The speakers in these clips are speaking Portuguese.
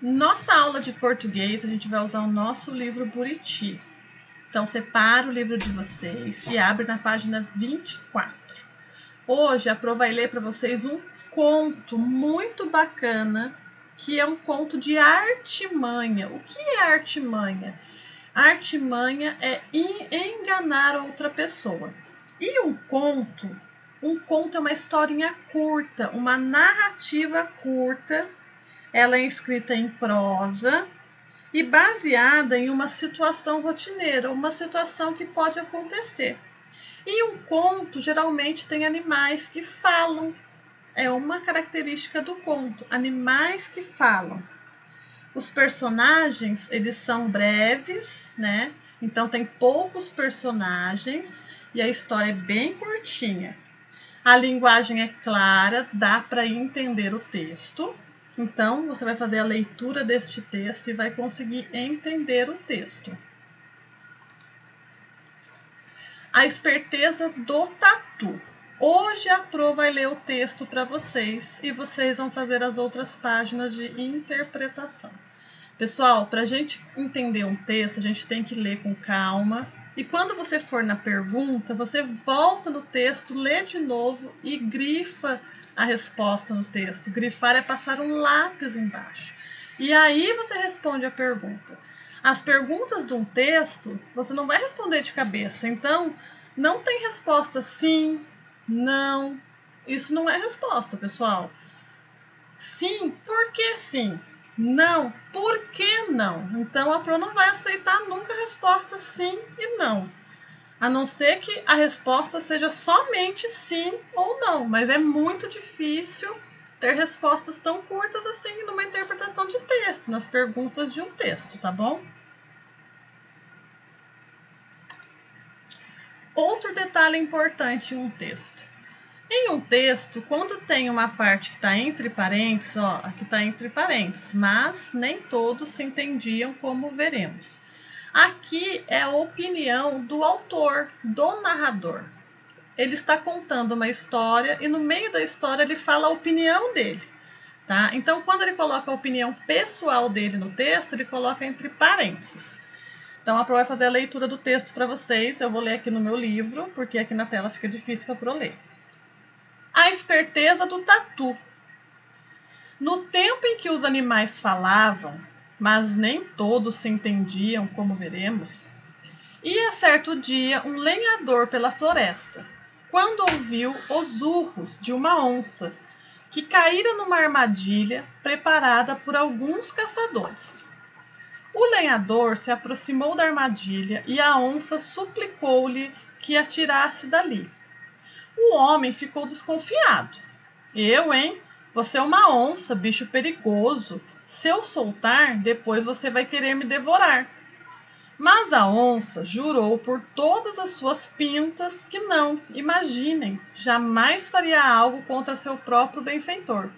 Nossa aula de português, a gente vai usar o nosso livro Buriti. Então, separa o livro de vocês e abre na página 24. Hoje, a Pro vai ler para vocês um conto muito bacana, que é um conto de artimanha. O que é artimanha? Artimanha é enganar outra pessoa. E um conto é uma historinha curta, uma narrativa curta. Ela é escrita em prosa e baseada em uma situação rotineira, uma situação que pode acontecer. E um conto geralmente tem animais que falam. É uma característica do conto, animais que falam. Os personagens, eles são breves, né? Então tem poucos personagens e a história é bem curtinha. A linguagem é clara, dá para entender o texto. Então, você vai fazer a leitura deste texto e vai conseguir entender o texto. A esperteza do tatu. Hoje a Pro vai ler o texto para vocês e vocês vão fazer as outras páginas de interpretação. Pessoal, para a gente entender um texto, a gente tem que ler com calma. E quando você for na pergunta, você volta no texto, lê de novo e grifa a resposta no texto. Grifar é passar um lápis embaixo. E aí você responde a pergunta. As perguntas de um texto, você não vai responder de cabeça. Então, não tem resposta sim, não. Isso não é resposta, pessoal. Sim, por que sim? Não, por que não? Então, a Pro não vai aceitar nunca a resposta sim e não. A não ser que a resposta seja somente sim ou não. Mas é muito difícil ter respostas tão curtas assim numa interpretação de texto, nas perguntas de um texto, tá bom? Outro detalhe importante em um texto. Em um texto, quando tem uma parte que está entre parênteses, ó, aqui está entre parênteses, mas nem todos se entendiam, como veremos. Aqui é a opinião do autor, do narrador. Ele está contando uma história e no meio da história ele fala a opinião dele, tá? Então, quando ele coloca a opinião pessoal dele no texto, ele coloca entre parênteses. Então, a Pro vai fazer a leitura do texto para vocês. Eu vou ler aqui no meu livro, porque aqui na tela fica difícil para a Pro ler. A esperteza do tatu. No tempo em que os animais falavam, mas nem todos se entendiam, como veremos, ia certo dia um lenhador pela floresta, quando ouviu os urros de uma onça, que caíra numa armadilha preparada por alguns caçadores. O lenhador se aproximou da armadilha e a onça suplicou-lhe que a tirasse dali. O homem ficou desconfiado. Eu, hein? Você é uma onça, bicho perigoso. Se eu soltar, depois você vai querer me devorar. Mas a onça jurou por todas as suas pintas que não, imaginem, jamais faria algo contra seu próprio benfeitor.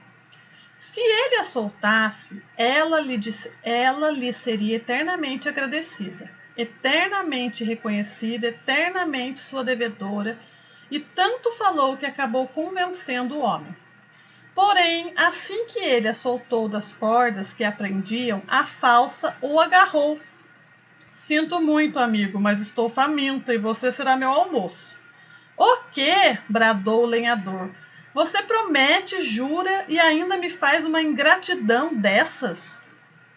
Se ele a soltasse, ela lhe seria eternamente agradecida, eternamente reconhecida, eternamente sua devedora, e tanto falou que acabou convencendo o homem. Porém, assim que ele a soltou das cordas que a prendiam, a falsa o agarrou. Sinto muito, amigo, mas estou faminta e você será meu almoço. O quê? Bradou o lenhador. Você promete, jura e ainda me faz uma ingratidão dessas?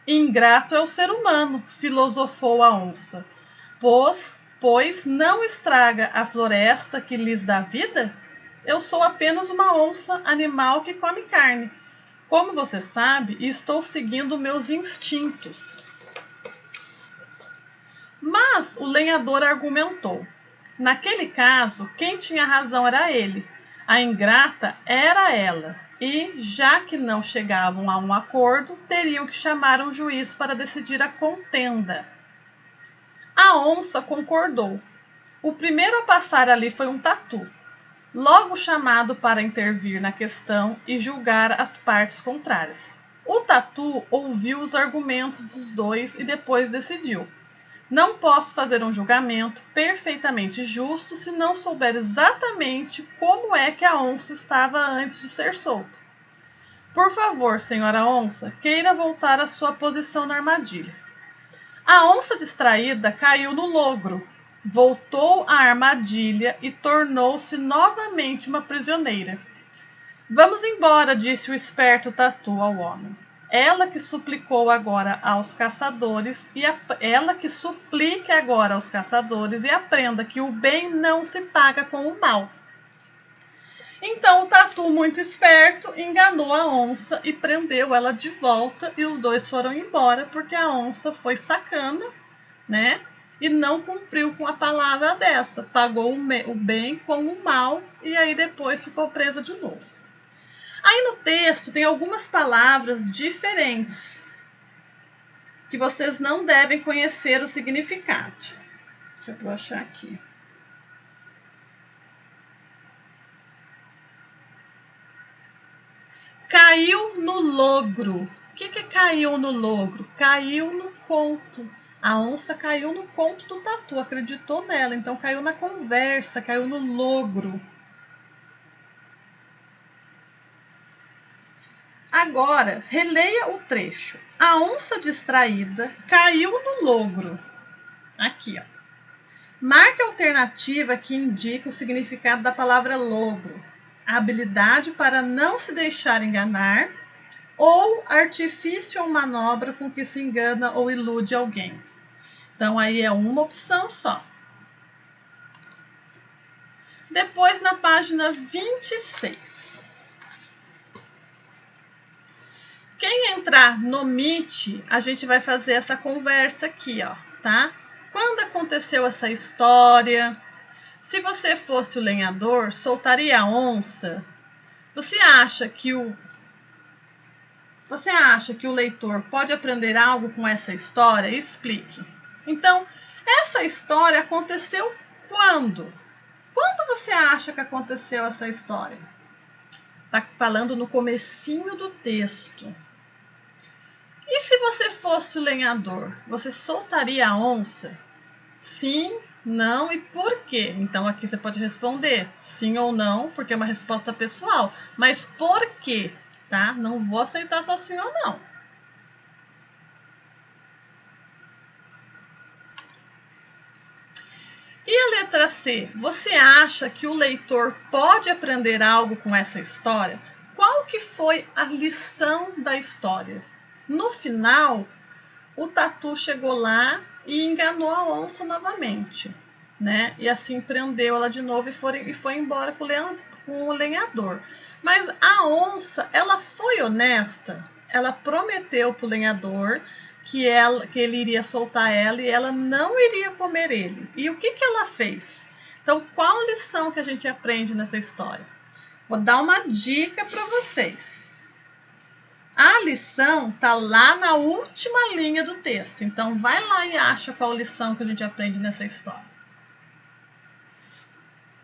Ingrato é o ser humano, filosofou a onça. Pois não estraga a floresta que lhes dá vida? Eu sou apenas uma onça, animal que come carne. Como você sabe, estou seguindo meus instintos. Mas o lenhador argumentou. Naquele caso, quem tinha razão era ele. A ingrata era ela. E, já que não chegavam a um acordo, teriam que chamar um juiz para decidir a contenda. A onça concordou. O primeiro a passar ali foi um tatu, logo chamado para intervir na questão e julgar as partes contrárias. O tatu ouviu os argumentos dos dois e depois decidiu. Não posso fazer um julgamento perfeitamente justo se não souber exatamente como é que a onça estava antes de ser solta. Por favor, senhora onça, queira voltar à sua posição na armadilha. A onça distraída caiu no logro, voltou à armadilha e tornou-se novamente uma prisioneira. Vamos embora, disse o esperto tatu ao homem. Ela que suplicou agora aos caçadores ela que suplique agora aos caçadores e aprenda que o bem não se paga com o mal. Então o tatu, muito esperto, enganou a onça e prendeu ela de volta e os dois foram embora porque a onça foi sacana, né? E não cumpriu com a palavra dessa, pagou o bem com o mal e aí depois ficou presa de novo. Aí no texto tem algumas palavras diferentes que vocês não devem conhecer o significado. Deixa eu achar aqui. Caiu no logro. O que é caiu no logro? Caiu no conto. A onça caiu no conto do tatu, acreditou nela, então caiu na conversa, caiu no logro. Agora, releia o trecho. A onça distraída caiu no logro. Aqui, ó. Marque a alternativa que indica o significado da palavra logro. A habilidade para não se deixar enganar ou artifício ou manobra com que se engana ou ilude alguém. Então, aí é uma opção só. Depois, na página 26. Quem entrar no Meet, a gente vai fazer essa conversa aqui, ó, tá? Quando aconteceu essa história? Se você fosse o lenhador, soltaria a onça? Você acha que o leitor pode aprender algo com essa história? Explique. Então, essa história aconteceu quando? Quando você acha que aconteceu essa história? Tá falando no comecinho do texto. E se você fosse o lenhador, você soltaria a onça? Sim, não e por quê? Então aqui você pode responder sim ou não, porque é uma resposta pessoal. Mas por quê? Tá? Não vou aceitar só sim ou não. E a letra C? Você acha que o leitor pode aprender algo com essa história? Qual que foi a lição da história? No final, o tatu chegou lá e enganou a onça novamente, né? E assim prendeu ela de novo e foi embora com o lenhador. Mas a onça, ela foi honesta. Ela prometeu para o lenhador que ele iria soltar ela e ela não iria comer ele. E o que ela fez? Então, qual lição que a gente aprende nessa história? Vou dar uma dica para vocês. A lição tá lá na última linha do texto. Então, vai lá e acha qual lição que a gente aprende nessa história.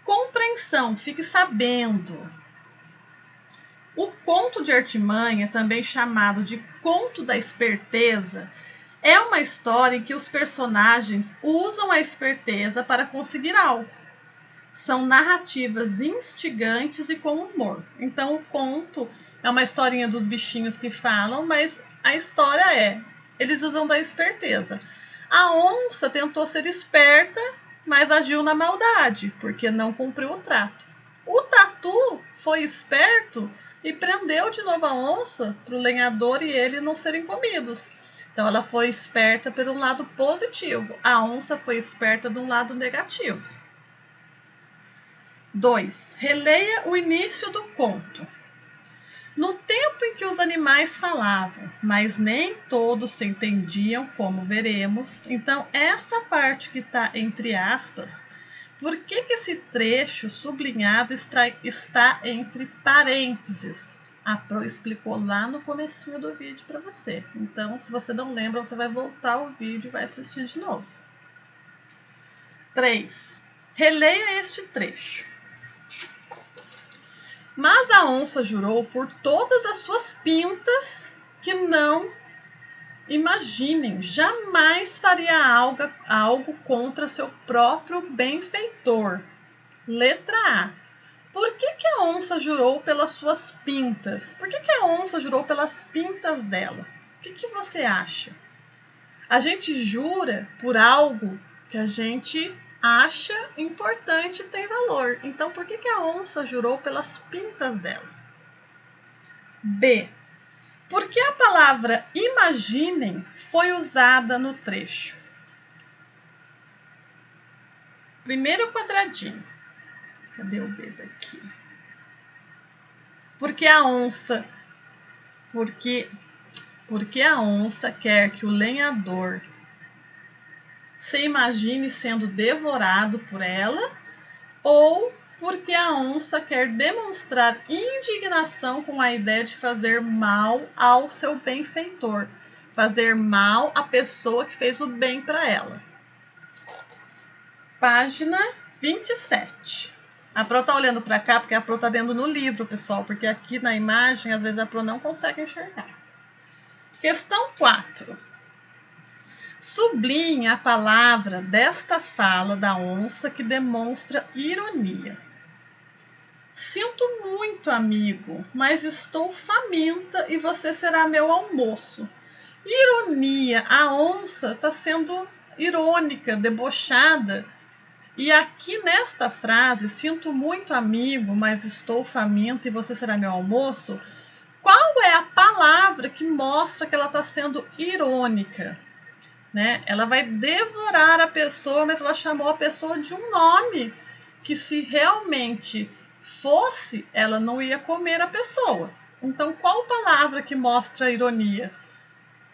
Compreensão, fique sabendo. O conto de artimanha, também chamado de conto da esperteza, é uma história em que os personagens usam a esperteza para conseguir algo. São narrativas instigantes e com humor. Então, o conto é uma historinha dos bichinhos que falam, mas a história eles usam da esperteza. A onça tentou ser esperta, mas agiu na maldade, porque não cumpriu o trato. O tatu foi esperto e prendeu de novo a onça para o lenhador e ele não serem comidos. Então, ela foi esperta pelo lado positivo. A onça foi esperta do lado negativo. 2. Releia o início do conto. No tempo em que os animais falavam, mas nem todos se entendiam, como veremos, então essa parte que está entre aspas, por que esse trecho sublinhado está entre parênteses? A Pro explicou lá no comecinho do vídeo para você. Então, se você não lembra, você vai voltar o vídeo e vai assistir de novo. 3. Releia este trecho. Mas a onça jurou por todas as suas pintas que não, imaginem, jamais faria algo contra seu próprio benfeitor. Letra A. Por que a onça jurou pelas suas pintas? Por que a onça jurou pelas pintas dela? O que você acha? A gente jura por algo que a gente acha importante e tem valor. Então, por que a onça jurou pelas pintas dela? B. Por que a palavra imaginem foi usada no trecho? Primeiro quadradinho. Cadê o B daqui? Porque a onça quer que o lenhador se imagine sendo devorado por ela, ou porque a onça quer demonstrar indignação com a ideia de fazer mal ao seu benfeitor, fazer mal à pessoa que fez o bem para ela. Página 27. A Pro tá olhando para cá porque a Pro tá vendo no livro, pessoal, porque aqui na imagem às vezes a Pro não consegue enxergar. Questão 4. Sublinhe a palavra desta fala da onça que demonstra ironia. Sinto muito, amigo, mas estou faminta e você será meu almoço. Ironia, a onça está sendo irônica, debochada. E aqui nesta frase, sinto muito, amigo, mas estou faminta e você será meu almoço, qual é a palavra que mostra que ela está sendo irônica? Né? Ela vai devorar a pessoa, mas ela chamou a pessoa de um nome que, se realmente fosse, ela não ia comer a pessoa. Então, qual palavra que mostra a ironia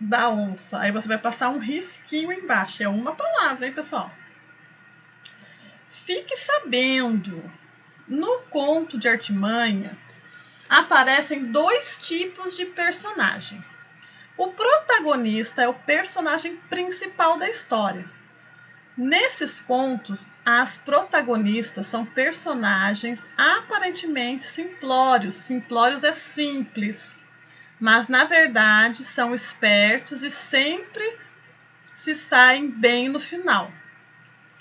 da onça? Aí você vai passar um risquinho embaixo. É uma palavra, hein, pessoal? Fique sabendo, no conto de Artimanha, aparecem dois tipos de personagem. O protagonista é o personagem principal da história. Nesses contos, as protagonistas são personagens aparentemente simplórios. Simplórios é simples, mas na verdade são espertos e sempre se saem bem no final.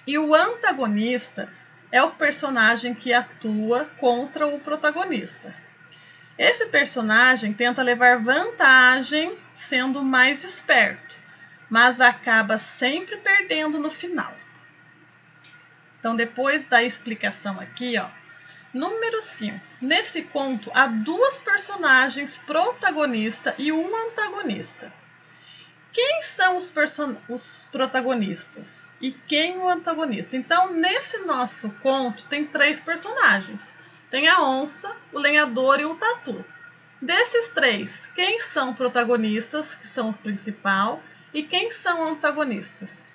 E o antagonista é o personagem que atua contra o protagonista. Esse personagem tenta levar vantagem sendo mais esperto, mas acaba sempre perdendo no final. Então, depois da explicação aqui, ó, número 5. Nesse conto, há duas personagens protagonistas e um antagonista. Quem são os protagonistas e quem o antagonista? Então, nesse nosso conto, tem três personagens. Tem a onça, o lenhador e o tatu. Desses três, quem são protagonistas, que são o principal, e quem são antagonistas?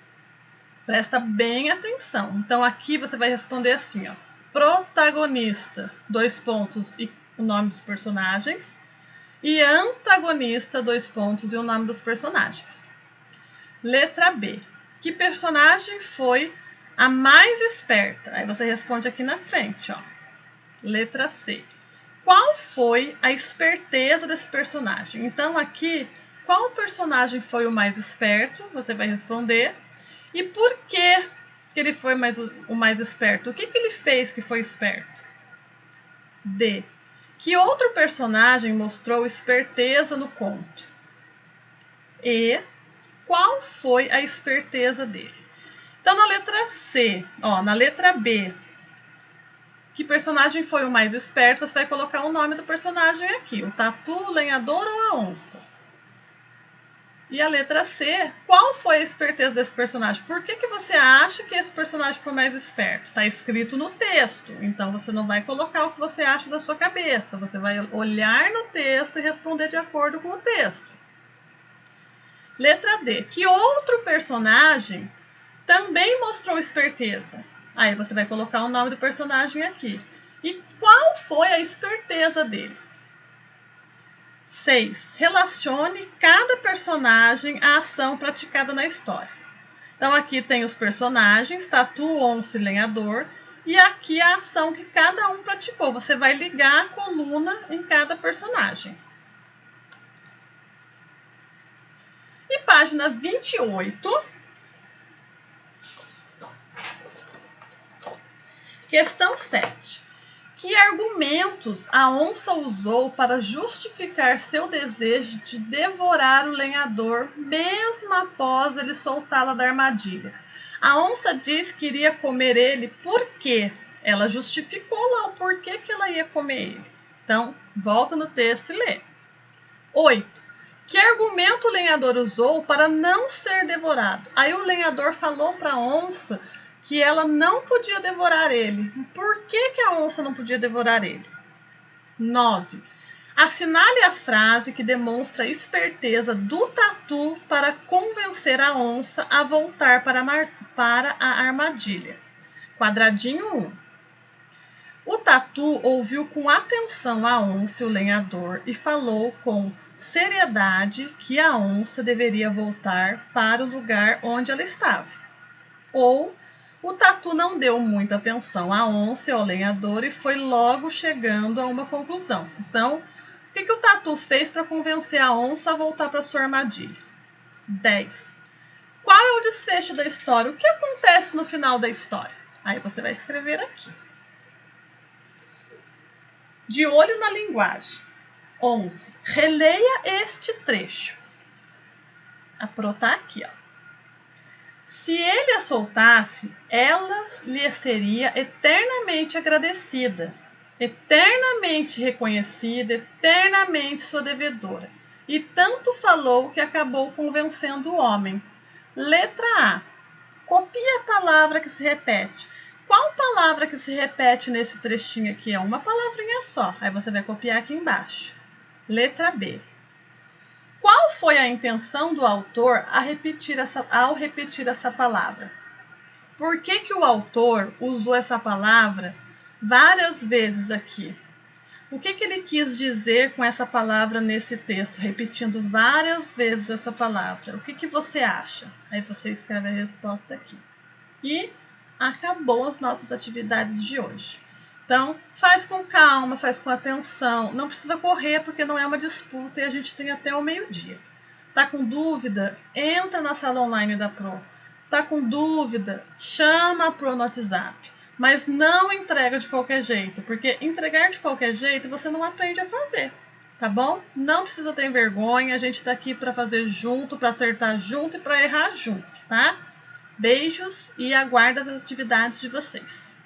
Presta bem atenção. Então, aqui você vai responder assim, ó. Protagonista, 2 pontos e o nome dos personagens. E antagonista, 2 pontos e o nome dos personagens. Letra B. Que personagem foi a mais esperta? Aí você responde aqui na frente, ó. Letra C. Qual foi a esperteza desse personagem? Então, aqui, qual personagem foi o mais esperto? Você vai responder. E por que ele foi o mais esperto? O que ele fez que foi esperto? D. Que outro personagem mostrou esperteza no conto? E qual foi a esperteza dele? Então, na letra C, ó, na letra B, que personagem foi o mais esperto? Você vai colocar o nome do personagem aqui, o tatu, o lenhador ou a onça. E a letra C, qual foi a esperteza desse personagem? Por que você acha que esse personagem foi mais esperto? Está escrito no texto, então você não vai colocar o que você acha da sua cabeça. Você vai olhar no texto e responder de acordo com o texto. Letra D, que outro personagem também mostrou esperteza? Aí você vai colocar o nome do personagem aqui. E qual foi a esperteza dele? 6. Relacione cada personagem à ação praticada na história. Então, aqui tem os personagens, tatu, onça e lenhador. E aqui a ação que cada um praticou. Você vai ligar a coluna em cada personagem. E página 28. Questão 7. Que argumentos a onça usou para justificar seu desejo de devorar o lenhador, mesmo após ele soltá-la da armadilha? A onça diz que iria comer ele porque ela justificou lá o porquê que ela ia comer ele. Então, volta no texto e lê. 8. Que argumento o lenhador usou para não ser devorado? Aí o lenhador falou para a onça que ela não podia devorar ele. Por que a onça não podia devorar ele? 9. Assinale a frase que demonstra a esperteza do tatu para convencer a onça a voltar para a armadilha. Quadradinho 1. O tatu ouviu com atenção a onça e o lenhador e falou com seriedade que a onça deveria voltar para o lugar onde ela estava. Ou o tatu não deu muita atenção à onça e ao lenhador e foi logo chegando a uma conclusão. Então, o que o tatu fez para convencer a onça a voltar para sua armadilha? 10. Qual é o desfecho da história? O que acontece no final da história? Aí você vai escrever aqui. De olho na linguagem. 11. Releia este trecho. A Pro tá aqui, ó. Se ele a soltasse, ela lhe seria eternamente agradecida, eternamente reconhecida, eternamente sua devedora. E tanto falou que acabou convencendo o homem. Letra A. Copia a palavra que se repete. Qual palavra que se repete nesse trechinho aqui? É uma palavrinha só. Aí você vai copiar aqui embaixo. Letra B. Qual foi a intenção do autor ao repetir essa palavra? Por que o autor usou essa palavra várias vezes aqui? O que ele quis dizer com essa palavra nesse texto, repetindo várias vezes essa palavra? O que você acha? Aí você escreve a resposta aqui. E acabou as nossas atividades de hoje. Então, faz com calma, faz com atenção. Não precisa correr porque não é uma disputa e a gente tem até o meio-dia. Tá com dúvida? Entra na sala online da Pro. Tá com dúvida? Chama a Pro no WhatsApp. Mas não entrega de qualquer jeito, porque entregar de qualquer jeito você não aprende a fazer, tá bom? Não precisa ter vergonha, a gente tá aqui para fazer junto, para acertar junto e para errar junto, tá? Beijos e aguardo as atividades de vocês.